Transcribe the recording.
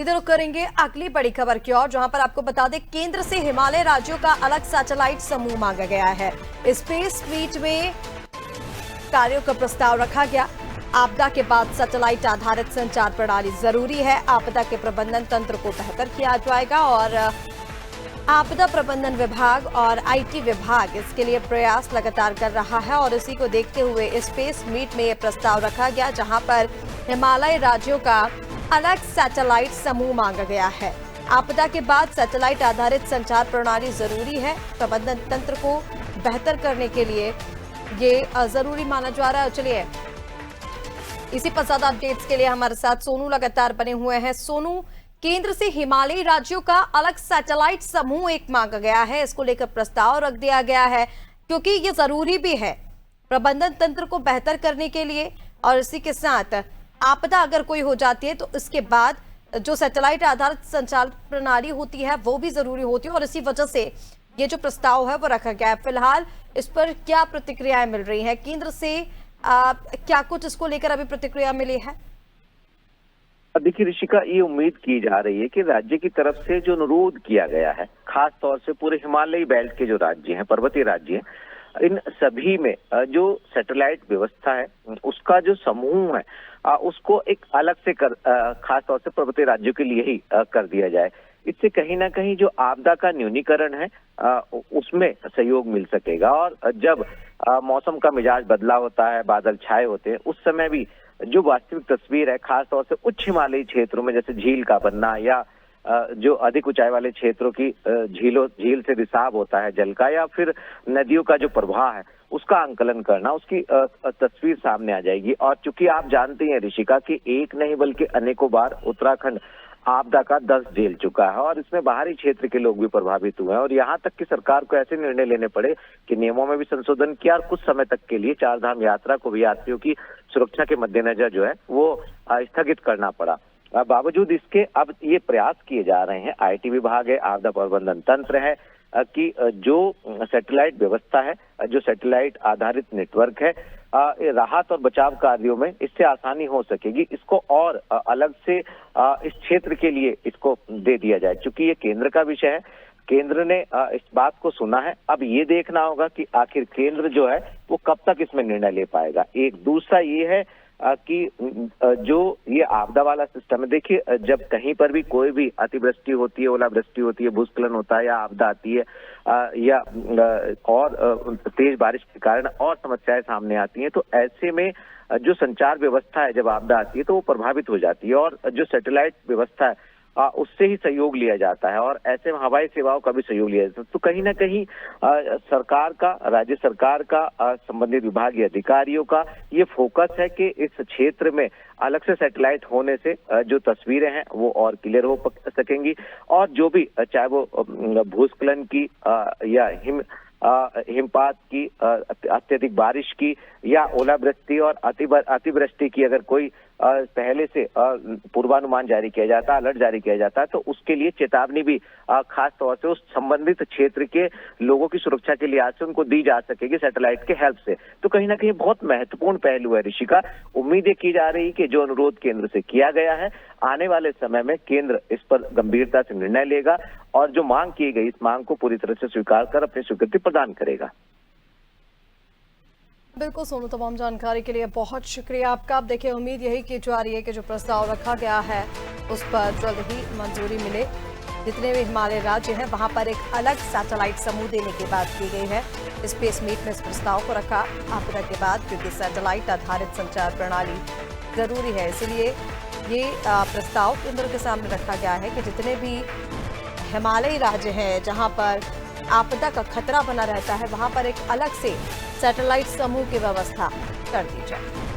सीधे रुख करेंगे अगली बड़ी खबर की ओर, जहां पर आपको बता दें केंद्र से हिमालय राज्यों का अलग सैटेलाइट समूह मांगा गया है। स्पेस मीट में कार्यों का प्रस्ताव रखा गया। आपदा के बाद सैटेलाइट आधारित संचार प्रणाली जरूरी है। आपदा के प्रबंधन तंत्र को बेहतर किया जाएगा और आपदा प्रबंधन विभाग और आईटी विभाग इसके लिए प्रयास लगातार कर रहा है और इसी को देखते हुए स्पेस मीट में यह प्रस्ताव रखा गया, जहां पर हिमालय राज्यों का अलग सैटेलाइट समूह मांगा गया है। आपदा के बाद सैटेलाइट आधारित संचार प्रणाली जरूरी है। प्रबंधन तंत्र को बेहतर करने के लिए ये जरूरी माना जा रहा है। चलिए इसी पर ज्यादा अपडेट्स के लिए हमारे साथ सोनू लगातार बने हुए हैं। सोनू, केंद्र से हिमालयी राज्यों का अलग सैटेलाइट समूह एक मांगा गया है, इसको लेकर प्रस्ताव रख दिया गया है क्योंकि ये जरूरी भी है प्रबंधन तंत्र को बेहतर करने के लिए, और इसी के साथ आपदा अगर कोई हो जाती है तो इसके बाद जो सैटेलाइट आधारित संचार प्रणाली होती है वो भी जरूरी होती है, और इसी वजह से ये जो प्रस्ताव है वो रखा गया है। फिलहाल इस पर क्या प्रतिक्रियाएं मिल रही हैं केंद्र से? क्या कुछ इसको लेकर अभी प्रतिक्रिया मिली है? देखिए ऋषिका, ये उम्मीद की जा रही है कि राज्य की तरफ से जो अनुरोध किया गया है, खास तौर से पूरे हिमालयी बेल्ट के जो राज्य हैं, पर्वतीय राज्य हैं, इन सभी में जो सैटेलाइट व्यवस्था है उसका जो समूह है उसको एक अलग से खास तौर से पर्वतीय राज्यों के लिए ही कर दिया जाए। इससे कहीं ना कहीं जो आपदा का न्यूनीकरण है उसमें सहयोग मिल सकेगा, और जब मौसम का मिजाज बदला होता है, बादल छाए होते हैं, उस समय भी जो वास्तविक तस्वीर है खास तौर से उच्च हिमालयी क्षेत्रों में जैसे झील का बनना या जो अधिक ऊंचाई वाले क्षेत्रों की झील से रिसाव होता है जल का, या फिर नदियों का जो प्रवाह है उसका आंकलन करना, उसकी तस्वीर सामने आ जाएगी। और चूंकि आप जानते हैं ऋषिका कि एक नहीं बल्कि अनेकों बार उत्तराखंड आपदा का दस्त झेल चुका है और इसमें बाहरी क्षेत्र के लोग भी प्रभावित हुए हैं, और यहाँ तक कि सरकार को ऐसे निर्णय लेने पड़े कि नियमों में भी संशोधन किया और कुछ समय तक के लिए चार धाम यात्रा को भी यात्रियों की सुरक्षा के मद्देनजर जो है वो स्थगित करना पड़ा। बावजूद इसके अब ये प्रयास किए जा रहे हैं, आईटी विभाग है, आपदा प्रबंधन तंत्र है, कि जो सैटेलाइट व्यवस्था है, जो सैटेलाइट आधारित नेटवर्क है, राहत और बचाव कार्यों में इससे आसानी हो सकेगी। इसको और अलग से इस क्षेत्र के लिए इसको दे दिया जाए, क्योंकि ये केंद्र का विषय है। केंद्र ने इस बात को सुना है। अब ये देखना होगा कि आखिर केंद्र जो है वो कब तक इसमें निर्णय ले पाएगा। एक दूसरा ये है कि जो ये आपदा वाला सिस्टम है, देखिए जब कहीं पर भी कोई भी अतिवृष्टि होती है, ओलावृष्टि होती है, भूस्खलन होता है या आपदा आती है या और तेज बारिश के कारण और समस्याएं सामने आती हैं, तो ऐसे में जो संचार व्यवस्था है जब आपदा आती है तो वो प्रभावित हो जाती है, और जो सैटेलाइट व्यवस्था है उससे ही सहयोग लिया जाता है, और ऐसे में हवाई सेवाओं का भी सहयोग लिया जाता है। तो कहीं ना कहीं सरकार का, राज्य सरकार का, संबंधित विभागीय अधिकारियों का ये फोकस है कि इस क्षेत्र में अलग से सैटेलाइट होने से जो तस्वीरें हैं वो और क्लियर हो सकेंगी, और जो भी चाहे वो भूस्खलन की या हिमपात की, अत्यधिक बारिश की या ओलावृष्टि और अतिवृष्टि की अगर कोई पहले से पूर्वानुमान जारी किया जाता है, अलर्ट जारी किया जाता है, तो उसके लिए चेतावनी भी खास तौर से उस संबंधित क्षेत्र के लोगों की सुरक्षा के लिहाज से उनको दी जा सकेगी सैटेलाइट के हेल्प से। तो कहीं ना कहीं बहुत महत्वपूर्ण पहलू है ऋषिका। उम्मीदें की जा रही कि जो अनुरोध केंद्र से किया गया है, आने वाले समय में केंद्र इस पर गंभीरता से निर्णय लेगा और जो मांग की गई इस मांग को पूरी तरह से स्वीकार कर अपनी स्वीकृति प्रदान करेगा। बिल्कुल सोनू, तमाम जानकारी के लिए बहुत शुक्रिया आपका। अब देखिए उम्मीद यही की जा रही है कि जो प्रस्ताव रखा गया है उस पर जल्द ही मंजूरी मिले। जितने भी हिमालय राज्य हैं वहां पर एक अलग सैटेलाइट समूह देने की बात की गई है। स्पेस मीट में इस प्रस्ताव को रखा आपदा के बाद, क्योंकि सैटेलाइट आधारित संचार प्रणाली जरूरी है, इसलिए ये प्रस्ताव केंद्र के सामने रखा गया है कि जितने भी हिमालयी राज्य हैं जहां पर आपदा का खतरा बना रहता है वहां पर एक अलग से सैटेलाइट समूह की व्यवस्था कर दी जाए।